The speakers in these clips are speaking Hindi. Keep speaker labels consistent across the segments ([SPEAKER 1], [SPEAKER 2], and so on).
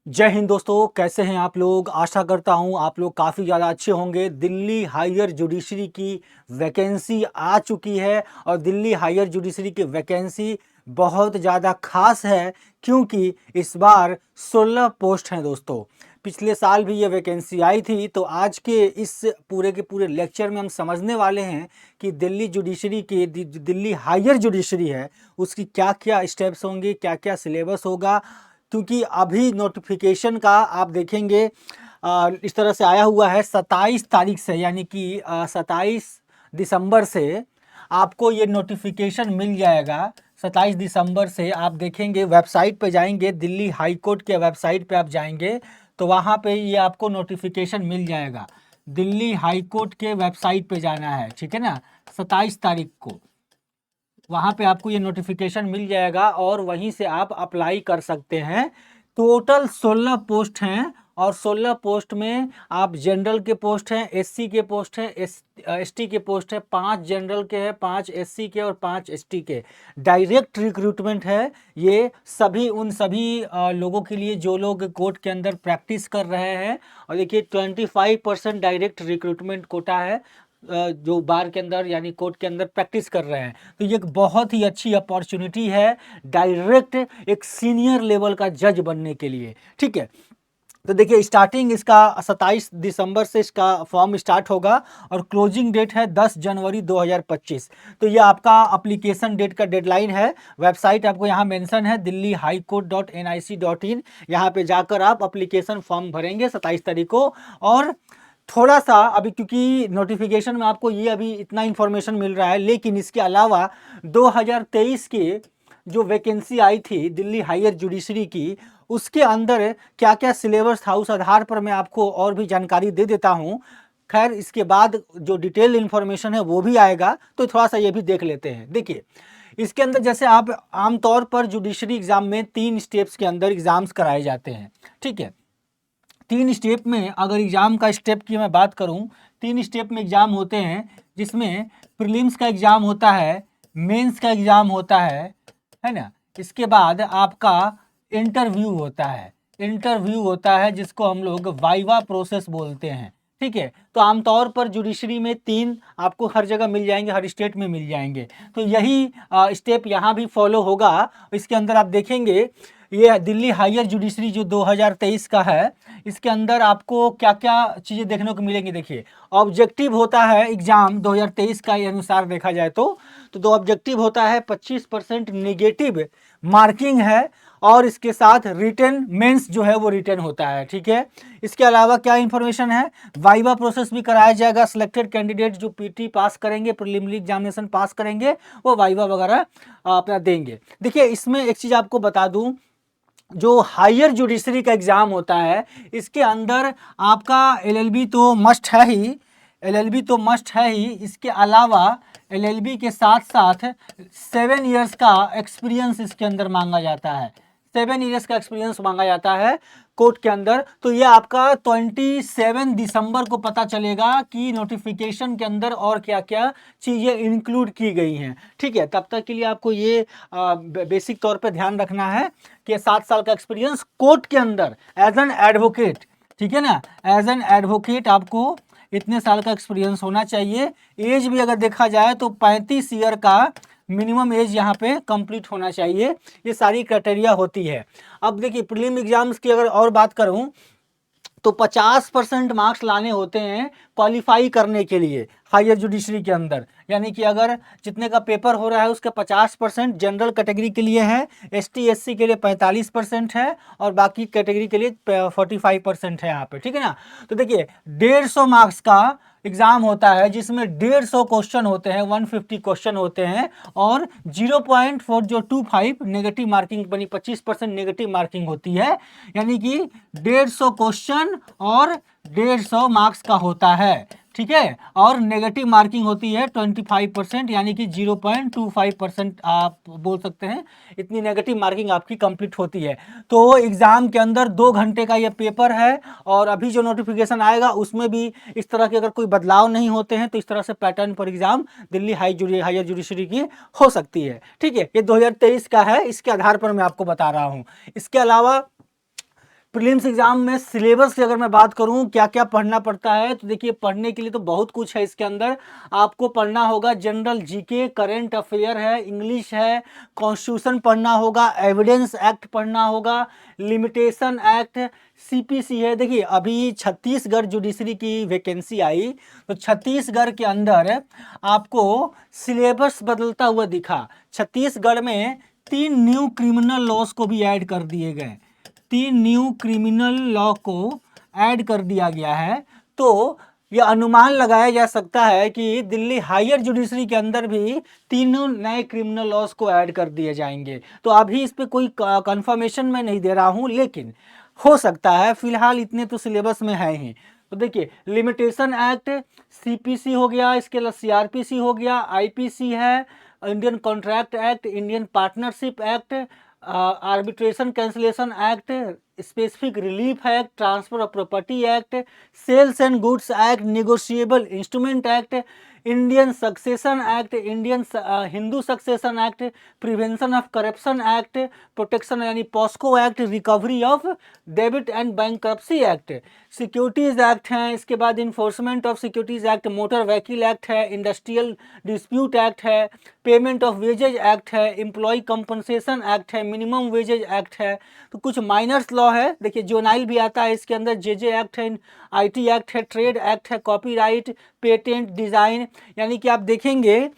[SPEAKER 1] जय हिंद दोस्तों, कैसे हैं आप लोग। आशा करता हूं आप लोग काफ़ी ज़्यादा अच्छे होंगे। दिल्ली हायर जुडिशरी की वैकेंसी आ चुकी है और दिल्ली हायर जुडिशरी की वैकेंसी बहुत ज़्यादा खास है क्योंकि इस बार 16 पोस्ट हैं दोस्तों। पिछले साल भी ये वैकेंसी आई थी। तो आज के इस पूरे के पूरे लेक्चर में हम समझने वाले हैं कि दिल्ली जुडिशरी की दिल्ली हायर जुडिशरी है उसकी क्या क्या स्टेप्स होंगे, क्या क्या सिलेबस होगा। क्योंकि अभी नोटिफिकेशन का आप देखेंगे इस तरह से आया हुआ है 27 तारीख से, यानी कि 27 दिसंबर से आपको ये नोटिफिकेशन मिल जाएगा। 27 दिसंबर से आप देखेंगे, वेबसाइट पे जाएंगे, दिल्ली हाई कोर्ट के वेबसाइट पे आप जाएंगे तो वहाँ पे ये आपको नोटिफिकेशन मिल जाएगा। दिल्ली हाई कोर्ट के वेबसाइट पे जाना है, ठीक है ना। 27 तारीख को वहाँ पे आपको ये नोटिफिकेशन मिल जाएगा और वहीं से आप अप्लाई कर सकते हैं। टोटल 16 पोस्ट हैं और 16 पोस्ट में आप जनरल के पोस्ट हैं, एससी के पोस्ट हैं, एसटी के पोस्ट हैं। 5 जनरल के हैं, 5 एससी के और 5 एसटी के। डायरेक्ट रिक्रूटमेंट है ये उन सभी लोगों के लिए जो लोग कोर्ट के अंदर प्रैक्टिस कर रहे हैं। और देखिए 25% डायरेक्ट रिक्रूटमेंट कोटा है जो बार के अंदर यानी कोर्ट के अंदर प्रैक्टिस कर रहे हैं। तो ये एक बहुत ही अच्छी अपॉर्चुनिटी है डायरेक्ट एक सीनियर लेवल का जज बनने के लिए, ठीक है। तो देखिए स्टार्टिंग इसका 27 दिसंबर से इसका फॉर्म स्टार्ट होगा और क्लोजिंग डेट है 10 जनवरी 2025। तो ये आपका अप्लीकेशन डेट का डेडलाइन है। वेबसाइट आपको यहाँ मेंशन है दिल्ली हाई कोर्ट .nic.in। यहाँ पे जाकर आप अप्लीकेशन फॉर्म भरेंगे 27 तारीख को। और थोड़ा सा अभी क्योंकि नोटिफिकेशन में आपको ये अभी इतना इन्फॉर्मेशन मिल रहा है, लेकिन इसके अलावा 2023 के जो वैकेंसी आई थी दिल्ली हायर जुडिशरी की, उसके अंदर क्या क्या सिलेबस था उस आधार पर मैं आपको और भी जानकारी दे देता हूँ। खैर इसके बाद जो डिटेल इन्फॉर्मेशन है वो भी आएगा, तो थोड़ा सा ये भी देख लेते हैं। देखिए इसके अंदर जैसे आप आमतौर पर जुडिशरी एग्जाम में 3 स्टेप्स के अंदर एग्जाम्स कराए जाते हैं, ठीक है। 3 स्टेप में अगर एग्ज़ाम का स्टेप की मैं बात करूं, 3 स्टेप में एग्ज़ाम होते हैं जिसमें प्रीलिम्स का एग्ज़ाम होता है, मेंस का एग्ज़ाम होता है ना। इसके बाद आपका इंटरव्यू होता है जिसको हम लोग वाइवा प्रोसेस बोलते हैं, ठीक है। तो आमतौर पर जुडिशरी में 3 आपको हर जगह मिल जाएंगे, हर स्टेट में मिल जाएंगे। तो यही स्टेप यहाँ भी फॉलो होगा। इसके अंदर आप देखेंगे ये दिल्ली हायर जुडिशरी जो 2023 का है, इसके अंदर आपको क्या क्या चीज़ें देखने को मिलेंगी। देखिए ऑब्जेक्टिव होता है एग्जाम 2023 का अनुसार देखा जाए तो 2 ऑब्जेक्टिव होता है, 25% निगेटिव मार्किंग है और इसके साथ रिटन मेंस जो है वो रिटन होता है, ठीक है। इसके अलावा क्या इंफॉर्मेशन है, वाइवा प्रोसेस भी कराया जाएगा। सिलेक्टेड कैंडिडेट जो पीटी पास करेंगे, प्रीलिमिनरी एग्जामिनेशन पास करेंगे, वो वाइवा वगैरह अपना देंगे। देखिए इसमें एक चीज़ आपको बता दूं, जो हायर जुडिशरी का एग्ज़ाम होता है इसके अंदर आपका एलएलबी तो मस्ट है ही, इसके अलावा एलएलबी के साथ साथ 7 इयर्स का एक्सपीरियंस इसके अंदर मांगा जाता है। 7 इयर्स का एक्सपीरियंस मांगा जाता है कोर्ट के अंदर। तो ये आपका 27 दिसंबर को पता चलेगा कि नोटिफिकेशन के अंदर और क्या क्या चीज़ें इंक्लूड की गई हैं, ठीक है। तब तक के लिए आपको ये बेसिक तौर पे ध्यान रखना है कि 7 साल का एक्सपीरियंस कोर्ट के अंदर एज एन एडवोकेट, ठीक है ना। एज एन एडवोकेट आपको इतने साल का एक्सपीरियंस होना चाहिए। एज भी अगर देखा जाए तो 35 ईयर का मिनिमम एज यहाँ पे कंप्लीट होना चाहिए। ये सारी क्राइटेरिया होती है। अब देखिए प्रीलिम एग्जाम्स की अगर और बात करूँ तो 50% मार्क्स लाने होते हैं क्वालिफाई करने के लिए हायर जुडिशरी के अंदर। यानी कि अगर जितने का पेपर हो रहा है उसका 50% जनरल कैटेगरी के लिए है, एसटी एससी के लिए 45% है और बाकी कैटेगरी के लिए 45% है यहाँ पे, ठीक है ना। तो देखिए 150 मार्क्स का एग्जाम होता है जिसमें 150 क्वेश्चन होते हैं, 150 क्वेश्चन होते हैं और 0.425 नेगेटिव मार्किंग बनी, 25% नेगेटिव मार्किंग होती है। यानी कि 150 क्वेश्चन और 150 मार्क्स का होता है, ठीक है। और नेगेटिव मार्किंग होती है 25%, यानी कि 0.25% आप बोल सकते हैं, इतनी नेगेटिव मार्किंग आपकी कंप्लीट होती है। तो एग्जाम के अंदर 2 घंटे का ये पेपर है और अभी जो नोटिफिकेशन आएगा उसमें भी इस तरह के अगर कोई बदलाव नहीं होते हैं तो इस तरह से पैटर्न पर एग्जाम दिल्ली हायर जुडिशरी की हो सकती है, ठीक है। ये 2023 का है, इसके आधार पर मैं आपको बता रहा हूँ। इसके अलावा प्रीलिम्स एग्जाम में सिलेबस की अगर मैं बात करूं क्या क्या पढ़ना पड़ता है, तो देखिए पढ़ने के लिए तो बहुत कुछ है इसके अंदर। आपको पढ़ना होगा जनरल जीके, करंट अफेयर है, इंग्लिश है, कॉन्स्टिट्यूशन पढ़ना होगा, एविडेंस एक्ट पढ़ना होगा, लिमिटेशन एक्ट, सीपीसी है। देखिए अभी छत्तीसगढ़ जुडिशरी की वैकेंसी आई, तो छत्तीसगढ़ के अंदर आपको सिलेबस बदलता हुआ दिखा। छत्तीसगढ़ में 3 न्यू क्रिमिनल लॉज को भी ऐड कर दिए गए, 3 न्यू क्रिमिनल लॉ को ऐड कर दिया गया है। तो यह अनुमान लगाया जा सकता है कि दिल्ली हायर जुडिशरी के अंदर भी 3 नए क्रिमिनल लॉज को ऐड कर दिए जाएंगे। तो अभी इस पे कोई कंफर्मेशन मैं नहीं दे रहा हूं, लेकिन हो सकता है, फिलहाल इतने तो सिलेबस में है ही। तो देखिए लिमिटेशन एक्ट, सीपीसी हो गया, इसके अलावा सीआरपीसी हो गया, आईपीसी है, Indian contract act, Indian partnership act, arbitration cancellation act, specific relief act, transfer of property act, sales and goods act, negotiable instrument act, Indian succession act, Indian Hindu succession act, prevention of corruption act, protection यानी POCSO act, recovery of debit and bankruptcy act, securities act हैं। इसके बाद enforcement of securities act, motor vehicle act है, इंडस्ट्रियल डिस्प्यूट एक्ट है, पेमेंट ऑफ वेजेज एक्ट है, एम्प्लॉय कंपनसेशन एक्ट है, मिनिमम वेजेज एक्ट है। तो कुछ माइनर्स लॉ है, देखिए जोनाइल भी आता है इसके अंदर, जेजे एक्ट है, आईटी एक्ट है, ट्रेड एक्ट है, कॉपीराइट, पेटेंट, डिजाइन। यानी कि आप देखेंगे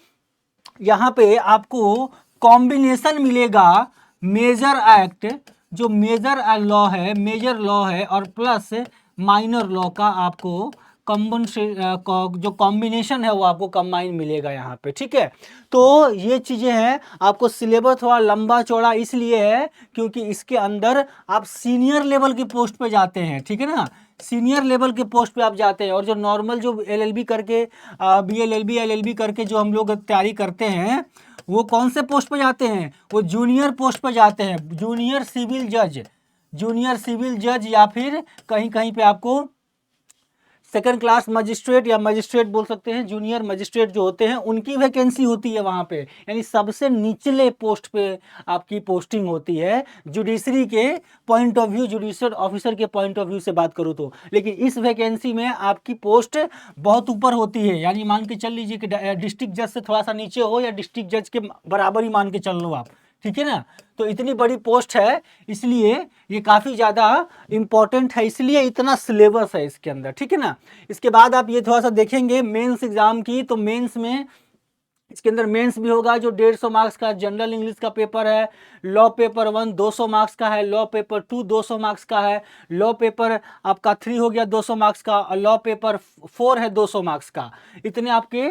[SPEAKER 1] यहाँ पे आपको कॉम्बिनेशन मिलेगा मेजर एक्ट, जो मेजर लॉ है, मेजर लॉ है, और प्लस माइनर लॉ का आपको जो कॉम्बिनेशन है वो आपको कंबाइन मिलेगा यहाँ पे, ठीक है। तो ये चीजें हैं। आपको सिलेबस थोड़ा लंबा चौड़ा इसलिए है क्योंकि इसके अंदर आप सीनियर लेवल की पोस्ट पे जाते हैं, ठीक है ना, सीनियर लेवल के पोस्ट पे आप जाते हैं। और जो नॉर्मल जो एलएलबी करके बीएलएलबी एलएलबी करके जो हम लोग तैयारी करते हैं, वो कौन से पोस्ट पे जाते हैं, वो जूनियर पोस्ट पे जाते हैं, जूनियर सिविल जज, जूनियर सिविल जज, या फिर कहीं कहीं पे आपको सेकंड क्लास मजिस्ट्रेट या मजिस्ट्रेट बोल सकते हैं, जूनियर मजिस्ट्रेट जो होते हैं उनकी वैकेंसी होती है वहाँ पे। यानी सबसे निचले पोस्ट पे आपकी पोस्टिंग होती है जुडिशरी के point of view, judicial officer के पॉइंट ऑफ व्यू से बात करूँ तो। लेकिन इस वैकेंसी में आपकी पोस्ट बहुत ऊपर होती है, यानी मान के चल लीजिए कि डिस्ट्रिक्ट जज से थोड़ा सा नीचे हो या डिस्ट्रिक्ट जज के बराबर ही मान के चल लो आप, ठीक है ना। तो इतनी बड़ी पोस्ट है, इसलिए ये काफ़ी ज़्यादा इंपॉर्टेंट है, इसलिए इतना सिलेबस है इसके अंदर, ठीक है ना। इसके बाद आप ये थोड़ा सा देखेंगे मेंस एग्जाम की, तो मेंस में इसके अंदर मेंस भी होगा जो 150 मार्क्स का जनरल इंग्लिश का पेपर है, लॉ पेपर 1 200 मार्क्स का है, लॉ पेपर 2 200 मार्क्स का है, लॉ पेपर आपका 3 हो गया 200 मार्क्स का, और लॉ पेपर 4 है 200 मार्क्स का। इतने आपके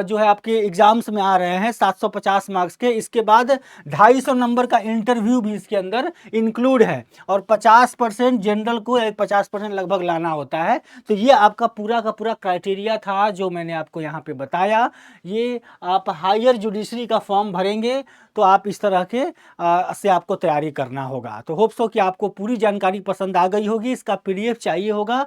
[SPEAKER 1] जो है आपके एग्जाम्स में आ रहे हैं 750 मार्क्स के। इसके बाद 250 नंबर का इंटरव्यू भी इसके अंदर इंक्लूड है, और 50% जनरल को 50% लगभग लाना होता है। तो ये आपका पूरा का पूरा क्राइटेरिया था जो मैंने आपको यहाँ पे बताया। ये आप हायर जुडिशरी का फॉर्म भरेंगे तो आप इस तरह के से आपको तैयारी करना होगा। तो होप सो कि आपको पूरी जानकारी पसंद आ गई होगी। इसका पीडीएफ चाहिए होगा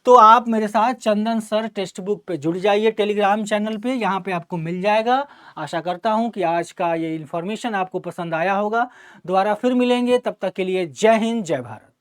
[SPEAKER 1] तो आप मेरे साथ चंदन सर टेक्स्ट बुक पे जुड़ जाइए टेलीग्राम चैनल पे, यहाँ पे आपको मिल जाएगा। आशा करता हूँ कि आज का ये इन्फॉर्मेशन आपको पसंद आया होगा। दोबारा फिर मिलेंगे, तब तक के लिए जय हिंद जय भारत।